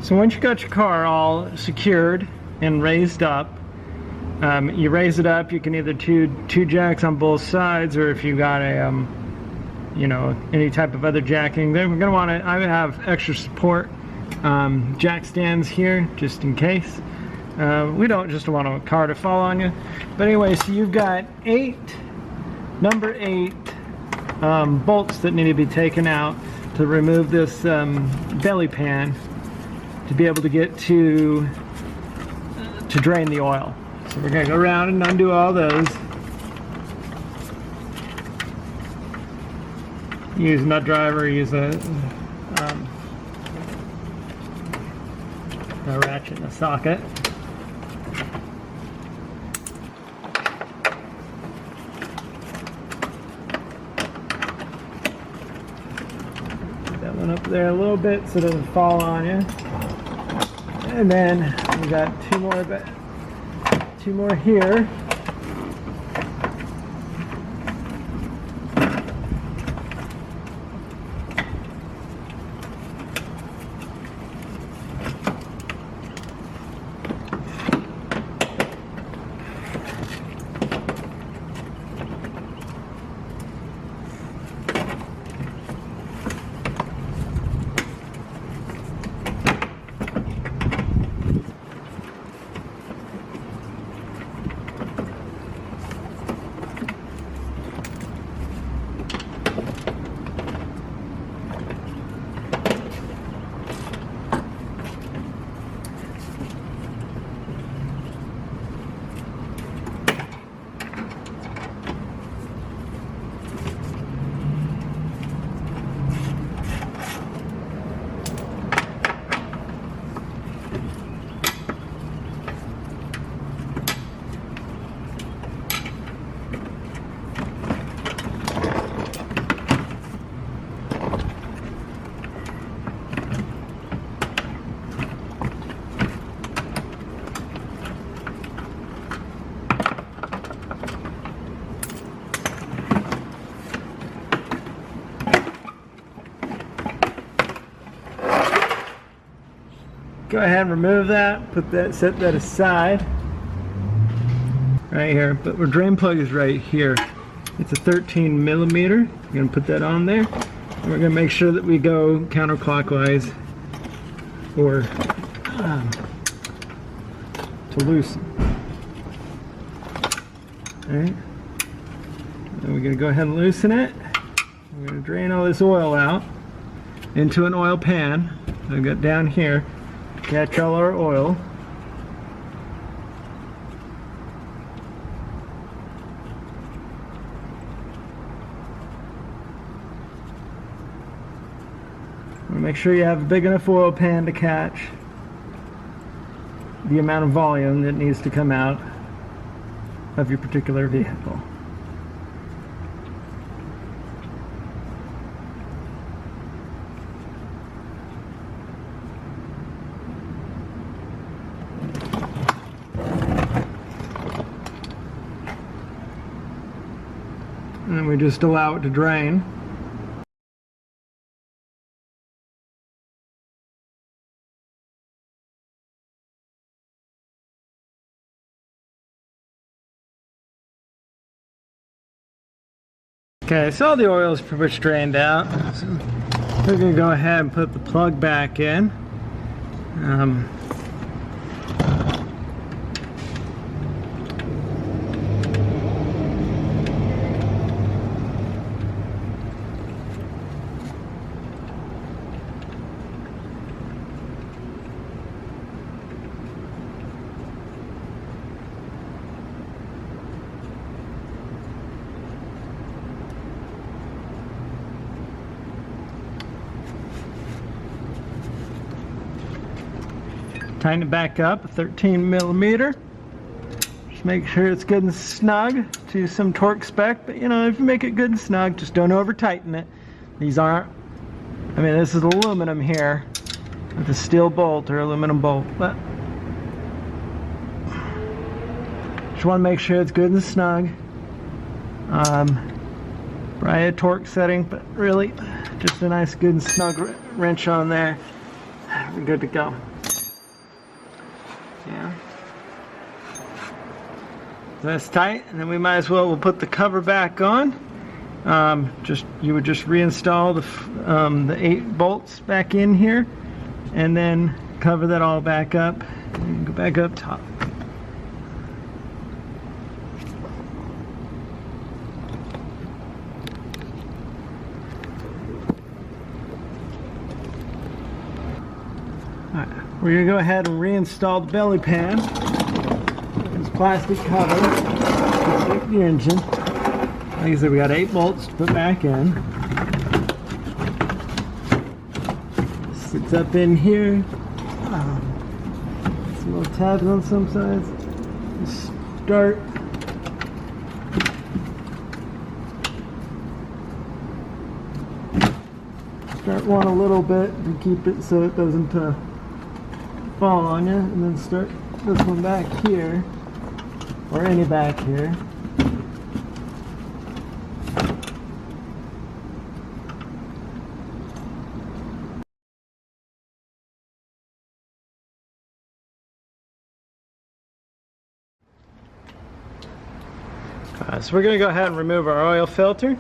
So once you got your car all secured and raised up, you raise it up. You can either two jacks on both sides, or if you got a you know, any type of other jacking, then we're gonna want to. I would have extra support jack stands here just in case. We don't just want a car to fall on you. But anyway, so you've got number 8 bolts that need to be taken out to remove this belly pan to be able to get to drain the oil. So we're going to go around and undo all those. Use a nut driver, use a ratchet and a socket. Put that one up there a little bit so it doesn't fall on you. And then we got two more here. Go ahead and remove that, set that aside. Right here, but our drain plug is right here. It's a 13 millimeter. We're gonna put that on there. And we're gonna make sure that we go counterclockwise or to loosen. All right, then we're gonna go ahead and loosen it. We're gonna drain all this oil out into an oil pan. I've got down here. Catch all our oil. Make sure you have a big enough oil pan to catch the amount of volume that needs to come out of your particular vehicle. And then we just allow it to drain. Okay, so all the oil is pretty much drained out. So we're going to go ahead and put the plug back in. Tighten it back up, 13 millimeter. Just make sure it's good and snug to some torque spec, but you know, if you make it good and snug, just don't over tighten it. These aren't, I mean, this is aluminum here with a steel bolt or aluminum bolt, but just want to make sure it's good and snug. Probably a torque setting, but really just a nice good and snug wrench on there. We're good to go. Yeah. That's tight, and then we might as well, we'll put the cover back on. You would just reinstall the 8 bolts back in here, and then cover that all back up, and go back up top. Alright, we're going to go ahead and reinstall the belly pan. This plastic cover to protect the engine. Like I said, we got 8 bolts to put back in. Sits up in here. Some little tabs on some sides. Start. Start one a little bit to keep it so it doesn't fall on you, and then start this one back here, or any back here. So we're going to go ahead and remove our oil filter.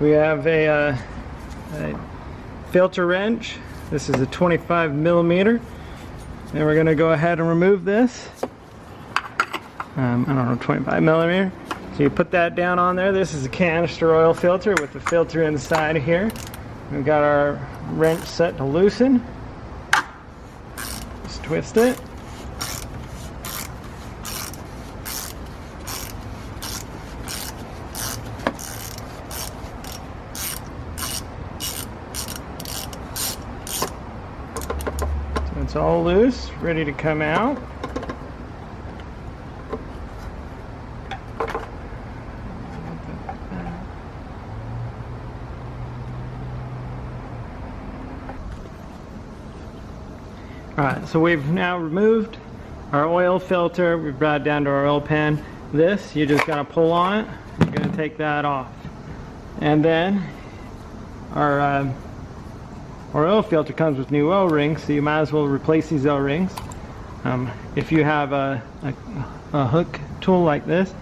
We have a filter wrench. This is a 25 millimeter, and we're going to go ahead and remove this. I don't know, 25 millimeter. So you put that down on there. This is a canister oil filter with the filter inside here. We've got our wrench set to loosen. Just twist it. It's all loose, ready to come out. Alright, so we've now removed our oil filter. We've brought it down to our oil pan. This, you're just going to pull on it. You're going to take that off. And then our oil filter comes with new O-rings, so you might as well replace these O-rings. If you have a hook tool like this,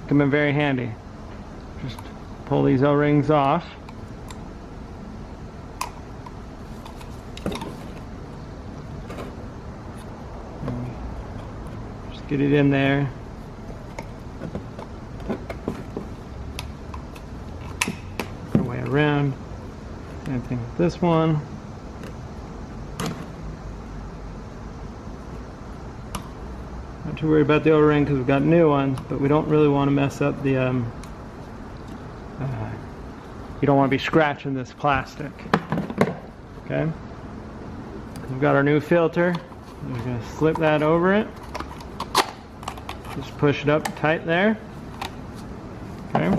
come in very handy. Just pull these O-rings off. Just get it in there. Work our way around. Same thing with this one. Not too worried about the O-ring because we've got new ones, but we don't really want to mess up the you don't want to be scratching this plastic. Okay, we've got our new filter. We're going to slip that over it. Just push it up tight there. Okay.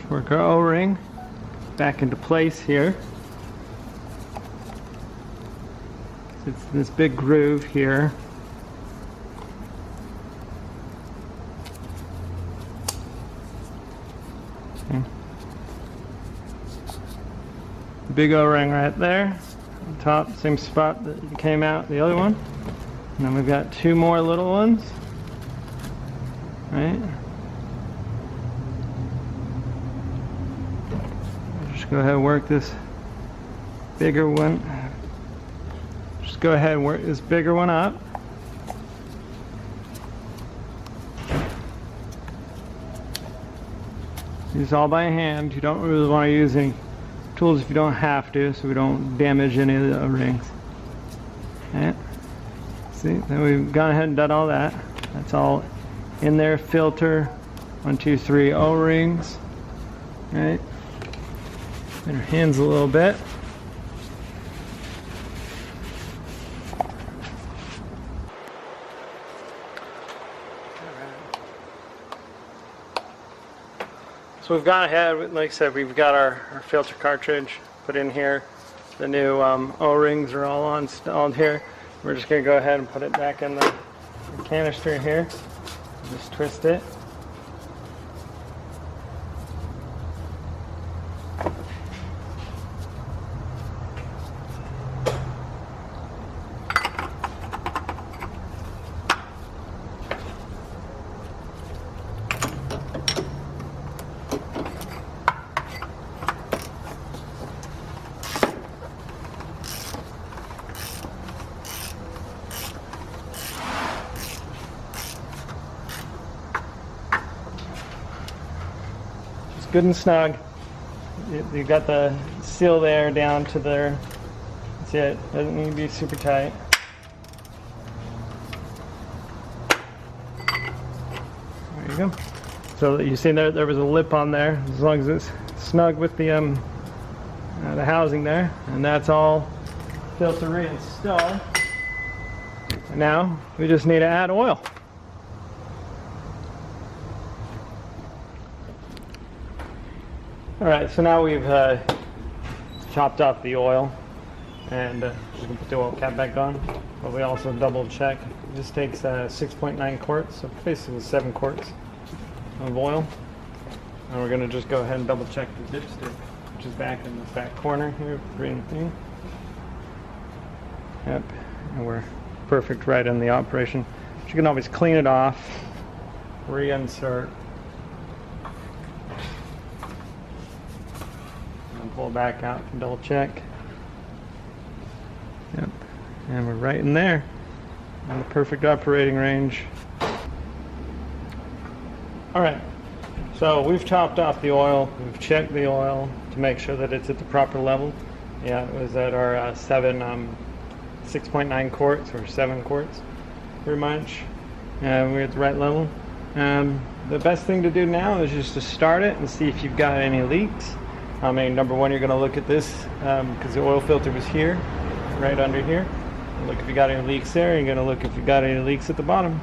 Work our O-ring back into place here. It's this big groove here. Okay. Big O-ring right there. On top, same spot that came out the other one. And then we've got 2 more little ones. Right? Go ahead and work this bigger one. Just go ahead and work this bigger one up. Use all by hand. You don't really want to use any tools if you don't have to, so we don't damage any of the O-rings. Okay. See, then we've gone ahead and done all that. That's all in there. Filter, 1, 2, 3 O-rings. Right. And our hands a little bit. So we've gone ahead, like I said, we've got our filter cartridge put in here. The new O-rings are all installed here. We're just going to go ahead and put it back in the canister here. Just twist it. good and snug. You got the seal there down to there. That's it. Doesn't need to be super tight. There you go. So you see there was a lip on there. As long as it's snug with the housing there, and that's all filter reinstalled. And now we just need to add oil. All right, so now we've chopped off the oil, and we can put the oil cap back on. But we also double check. This takes 6.9 quarts, so basically 7 quarts of oil. And we're going to just go ahead and double check the dipstick, which is back in the back corner here, green thing. Yep, and we're perfect right in the operation. But you can always clean it off, reinsert, and pull it back out and double check. Yep, and we're right in there, in the perfect operating range. All right. So we've topped off the oil, we've checked the oil to make sure that it's at the proper level. Yeah, it was at our 6.9 quarts or 7 quarts, pretty much. We're at the right level. The best thing to do now is just to start it and see if you've got any leaks. I mean, number one, you're going to look at this because the oil filter was here, right under here. Look if you got any leaks there. You're going to look if you got any leaks at the bottom.